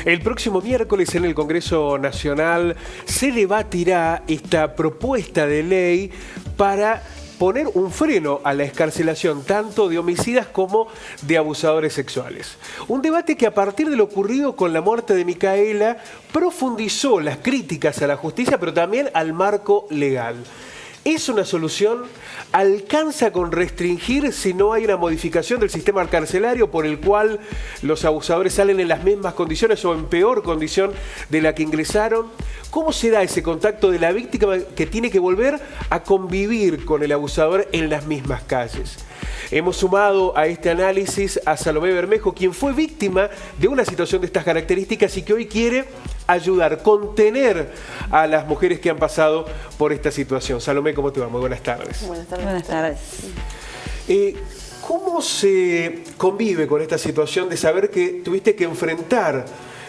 El próximo miércoles en el Congreso Nacional se debatirá esta propuesta de ley para poner un freno a la excarcelación tanto de homicidas como de abusadores sexuales. Un debate que a partir de lo ocurrido con la muerte de Micaela profundizó las críticas a la justicia, pero también al marco legal. ¿Es una solución? ¿Alcanza con restringir si no hay una modificación del sistema carcelario por el cual los abusadores salen en las mismas condiciones o en peor condición de la que ingresaron? ¿Cómo se da ese contacto de la víctima que tiene que volver a convivir con el abusador en las mismas calles? Hemos sumado a este análisis a Salomé Bermejo, quien fue víctima de una situación de estas características y que hoy quiere ayudar, contener a las mujeres que han pasado por esta situación. Salomé, ¿cómo te va? Muy buenas tardes. Buenas tardes. Buenas tardes. ¿Cómo se convive con esta situación de saber que tuviste que enfrentar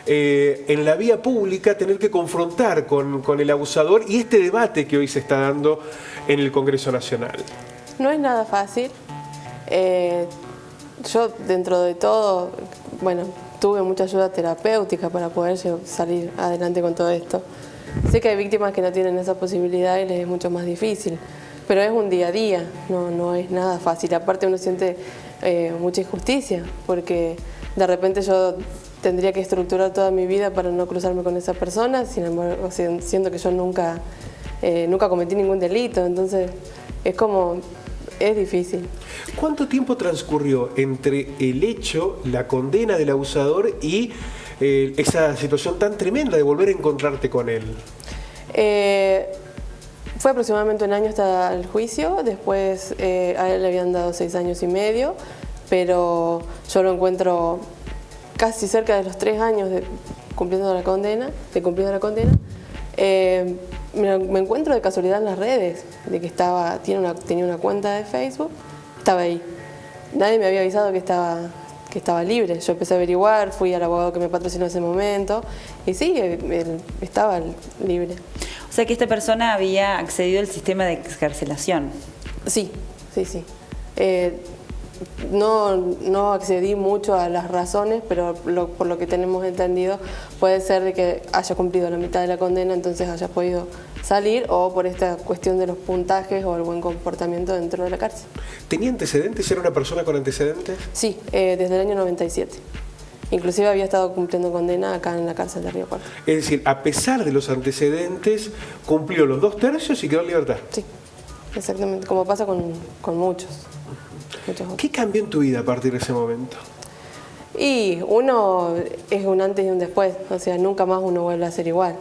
en la vía pública, tener que confrontar con el abusador y este debate que hoy se está dando en el Congreso Nacional? No es nada fácil. Yo, dentro de todo, bueno, tuve mucha ayuda terapéutica para poder salir adelante con todo esto. Sé que hay víctimas que no tienen esa posibilidad y les es mucho más difícil, pero es un día a día, no es nada fácil. Aparte uno siente mucha injusticia, porque de repente yo tendría que estructurar toda mi vida para no cruzarme con esa persona, sin embargo, siendo que yo nunca cometí ningún delito, entonces es difícil. ¿Cuánto tiempo transcurrió entre el hecho, la condena del abusador y esa situación tan tremenda de volver a encontrarte con él? Fue aproximadamente un año hasta el juicio, después a él le habían dado 6 años y medio, pero yo lo encuentro casi cerca de los 3 años de cumpliendo la condena. Me encuentro de casualidad en las redes, de que tenía una cuenta de Facebook, estaba ahí. Nadie me había avisado que estaba libre. Yo empecé a averiguar, fui al abogado que me patrocinó en ese momento, y sí, él estaba libre. O sea que esta persona había accedido al sistema de excarcelación. Sí. No accedí mucho a las razones, pero por lo que tenemos entendido puede ser de que haya cumplido la mitad de la condena, entonces haya podido salir, o por esta cuestión de los puntajes o el buen comportamiento dentro de la cárcel. ¿Tenía antecedentes? ¿Era una persona con antecedentes? Sí, desde el año 97. Inclusive había estado cumpliendo condena acá en la cárcel de Río Cuarto. Es decir, a pesar de los antecedentes, cumplió los 2/3 y quedó en libertad. Sí, exactamente, como pasa con muchos. ¿Qué cambió en tu vida a partir de ese momento? Y uno es un antes y un después, o sea, nunca más uno vuelve a ser igual.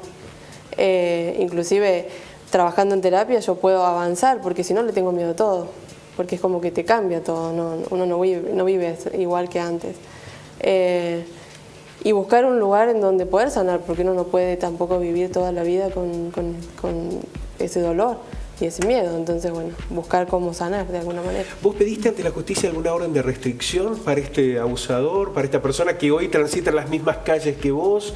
Inclusive trabajando en terapia yo puedo avanzar, porque si no le tengo miedo a todo, porque es como que te cambia todo, uno no vive igual que antes. Y buscar un lugar en donde poder sanar, porque uno no puede tampoco vivir toda la vida con ese dolor y ese miedo. Entonces, bueno, buscar cómo sanar de alguna manera. ¿Vos pediste ante la justicia alguna orden de restricción para este abusador, para esta persona que hoy transita en las mismas calles que vos?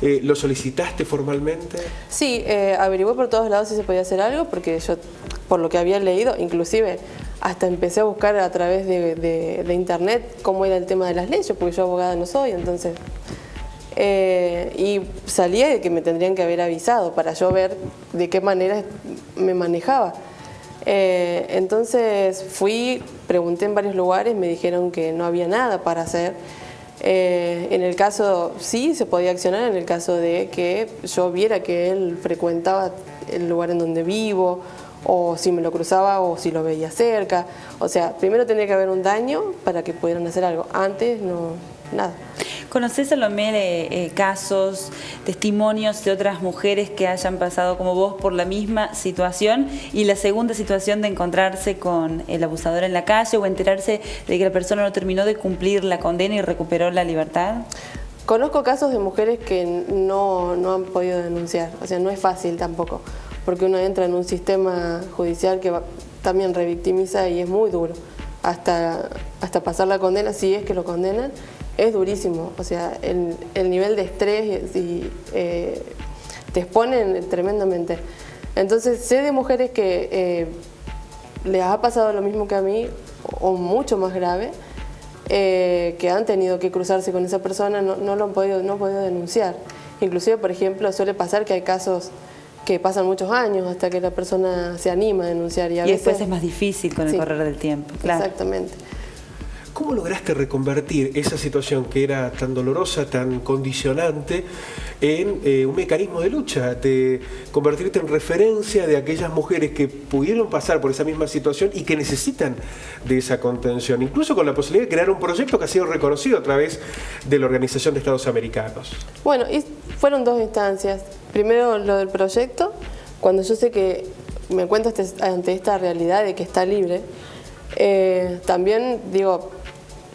¿Lo solicitaste formalmente? Sí, averigué por todos lados si se podía hacer algo, porque yo, por lo que había leído, inclusive hasta empecé a buscar a través de internet cómo era el tema de las leyes, porque yo abogada no soy, entonces... y salía de que me tendrían que haber avisado para yo ver de qué manera me manejaba. Entonces pregunté en varios lugares, me dijeron que no había nada para hacer. En el caso, sí, se podía accionar en el caso de que yo viera que él frecuentaba el lugar en donde vivo, o si me lo cruzaba o si lo veía cerca. O sea, primero tendría que haber un daño para que pudieran hacer algo. Antes, no, nada. ¿Conocés, Salomé, casos, testimonios de otras mujeres que hayan pasado como vos por la misma situación y la segunda situación de encontrarse con el abusador en la calle o enterarse de que la persona no terminó de cumplir la condena y recuperó la libertad? Conozco casos de mujeres que no han podido denunciar, o sea, no es fácil tampoco, porque uno entra en un sistema judicial que también revictimiza y es muy duro. Hasta pasar la condena, si es que lo condenan, es durísimo. O sea, el nivel de estrés te exponen tremendamente. Entonces, sé de mujeres que les ha pasado lo mismo que a mí, o mucho más grave, que han tenido que cruzarse con esa persona no lo han podido denunciar. Inclusive, por ejemplo, suele pasar que hay casos que pasan muchos años hasta que la persona se anima a denunciar. Y después es más difícil con el correr del tiempo. Claro. Exactamente. ¿Cómo lograste reconvertir esa situación que era tan dolorosa, tan condicionante, en un mecanismo de lucha, de convertirte en referencia de aquellas mujeres que pudieron pasar por esa misma situación y que necesitan de esa contención, incluso con la posibilidad de crear un proyecto que ha sido reconocido a través de la Organización de Estados Americanos? Bueno, y fueron dos instancias. Primero lo del proyecto, cuando yo sé que me encuentro ante esta realidad de que está libre, también digo,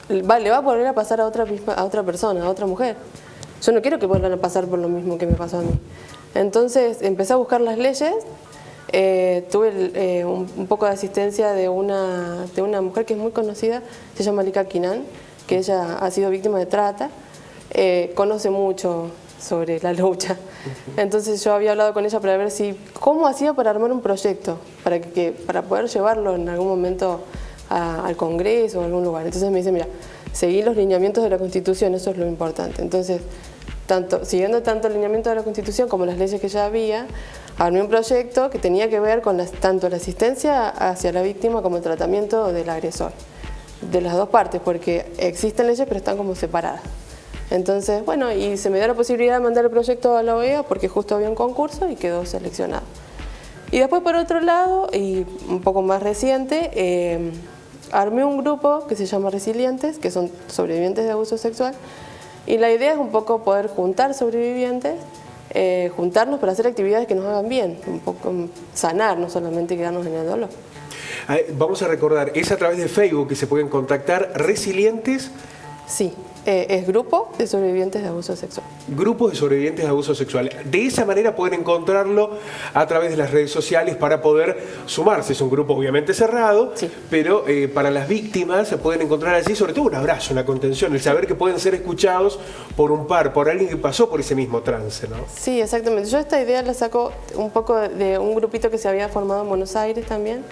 le va a volver a pasar a otra persona, a otra mujer. Yo no quiero que vuelvan a pasar por lo mismo que me pasó a mí. Entonces empecé a buscar las leyes, tuve un poco de asistencia de una mujer que es muy conocida, se llama Lika Kinan, que ella ha sido víctima de trata, conoce mucho sobre la lucha. Entonces yo había hablado con ella para ver cómo hacía para armar un proyecto, para poder llevarlo en algún momento al Congreso o a algún lugar. Entonces me dice, mira, seguí los lineamientos de la Constitución, eso es lo importante. Entonces, siguiendo tanto el lineamiento de la Constitución como las leyes que ya había, armé un proyecto que tenía que ver con tanto la asistencia hacia la víctima como el tratamiento del agresor. De las dos partes, porque existen leyes pero están como separadas. Entonces, bueno, y se me dio la posibilidad de mandar el proyecto a la OEA porque justo había un concurso y quedó seleccionado. Y después, por otro lado, y un poco más reciente, armé un grupo que se llama Resilientes, que son sobrevivientes de abuso sexual, y la idea es un poco poder juntar sobrevivientes, juntarnos para hacer actividades que nos hagan bien, un poco sanar, no solamente quedarnos en el dolor. Vamos a recordar, es a través de Facebook que se pueden contactar Resilientes. Sí, es Grupo de Sobrevivientes de Abuso Sexual. Grupos de sobrevivientes de abuso sexual. De esa manera pueden encontrarlo a través de las redes sociales para poder sumarse. Es un grupo obviamente cerrado, sí, pero para las víctimas se pueden encontrar allí sobre todo un abrazo, una contención, el saber que pueden ser escuchados por alguien que pasó por ese mismo trance, ¿no? Sí, exactamente. Yo esta idea la saco un poco de un grupito que se había formado en Buenos Aires también.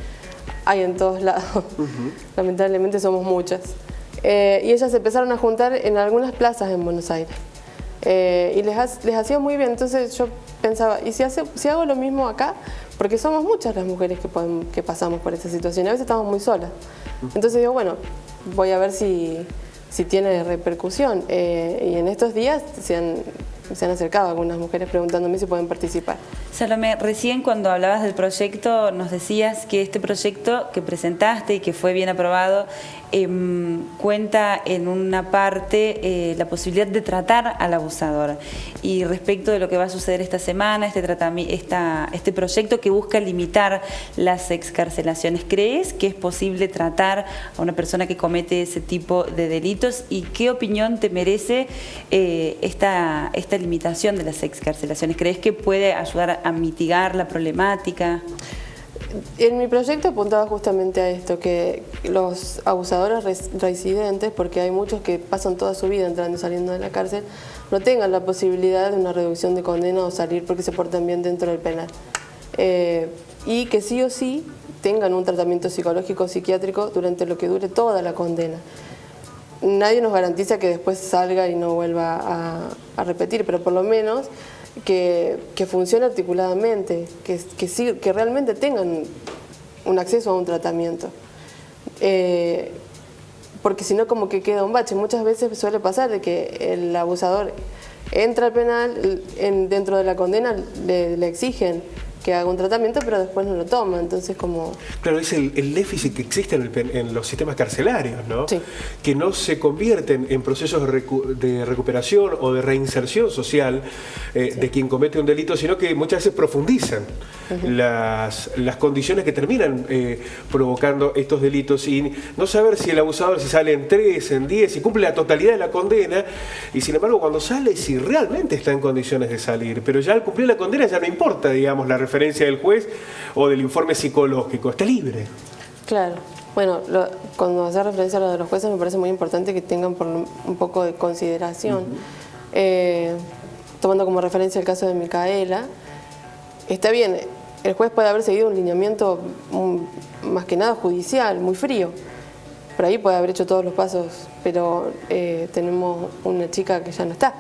Hay en todos lados. Lamentablemente somos muchas. Y ellas se empezaron a juntar en algunas plazas en Buenos Aires. Y les hacía muy bien. Entonces yo pensaba, ¿y si hago lo mismo acá? Porque somos muchas las mujeres que pasamos por esta situación. A veces estamos muy solas. Entonces digo, bueno, voy a ver si tiene repercusión. Y en estos días se han acercado algunas mujeres preguntándome si pueden participar. Salomé, recién cuando hablabas del proyecto nos decías que este proyecto que presentaste y que fue bien aprobado cuenta en una parte la posibilidad de tratar al abusador. Y respecto de lo que va a suceder esta semana, este proyecto que busca limitar las excarcelaciones, ¿crees que es posible tratar a una persona que comete ese tipo de delitos? ¿Y qué opinión te merece esta limitación de las excarcelaciones? ¿Crees que puede ayudar a mitigar la problemática? En mi proyecto apuntaba justamente a esto, que los abusadores reincidentes, porque hay muchos que pasan toda su vida entrando y saliendo de la cárcel, no tengan la posibilidad de una reducción de condena o salir porque se portan bien dentro del penal. Y que sí o sí tengan un tratamiento psicológico o psiquiátrico durante lo que dure toda la condena. Nadie nos garantiza que después salga y no vuelva a repetir, pero por lo menos que funcione articuladamente, que realmente tengan un acceso a un tratamiento. Porque si no, como que queda un bache. Muchas veces suele pasar de que el abusador entra al penal, dentro de la condena le exigen que haga un tratamiento, pero después no lo toma. Entonces, como... Claro, es el déficit que existe en los sistemas carcelarios, ¿no? Sí. Que no se convierten en procesos de recuperación o de reinserción social sí, de quien comete un delito, sino que muchas veces profundizan las condiciones que terminan provocando estos delitos, y no saber si el abusador si sale en 3, en 10, si cumple la totalidad de la condena, y sin embargo cuando sale si realmente está en condiciones de salir, pero ya al cumplir la condena ya no importa, digamos, la referencia del juez o del informe psicológico, está libre. Claro. Bueno, cuando hace referencia a lo de los jueces me parece muy importante que tengan un poco de consideración. Tomando como referencia el caso de Micaela, está bien, el juez puede haber seguido un lineamiento más que nada judicial, muy frío, por ahí puede haber hecho todos los pasos, pero tenemos una chica que ya no está.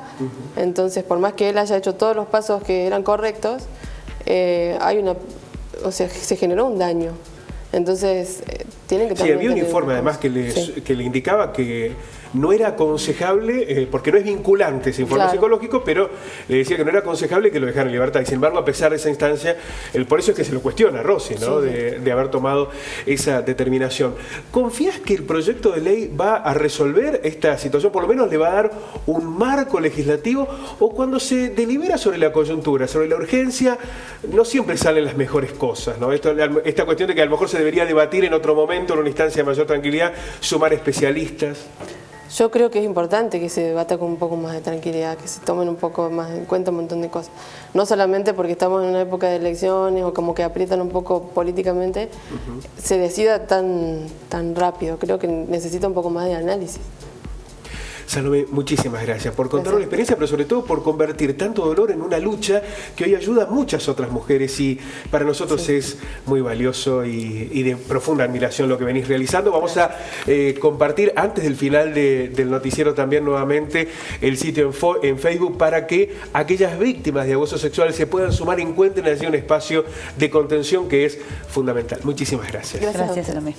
Entonces, por más que él haya hecho todos los pasos que eran correctos, se generó un daño. Entonces, tienen que Sí, había un informe además que le indicaba que no era aconsejable, porque no es vinculante ese informe psicológico, pero le decía que no era aconsejable que lo dejaran en libertad. Y sin embargo, a pesar de esa instancia, por eso es que se lo cuestiona a Rossi, ¿no? De haber tomado esa determinación. ¿Confías que el proyecto de ley va a resolver esta situación? Por lo menos le va a dar un marco legislativo, o cuando se delibera sobre la coyuntura, sobre la urgencia, no siempre salen las mejores cosas, ¿no? Esta cuestión de que a lo mejor se debería debatir en otro momento, en una instancia de mayor tranquilidad, sumar especialistas. Yo creo que es importante que se debata con un poco más de tranquilidad, que se tomen un poco más en cuenta un montón de cosas. No solamente porque estamos en una época de elecciones o como que aprietan un poco políticamente, se decida tan rápido. Creo que necesita un poco más de análisis. Salomé, muchísimas gracias por contarnos la experiencia, pero sobre todo por convertir tanto dolor en una lucha que hoy ayuda a muchas otras mujeres, y para nosotros es muy valioso y de profunda admiración lo que venís realizando. Vamos a compartir antes del final del noticiero también nuevamente el sitio en Facebook para que aquellas víctimas de abuso sexual se puedan sumar y encuentren allí un espacio de contención que es fundamental. Muchísimas gracias. Gracias, Salomé.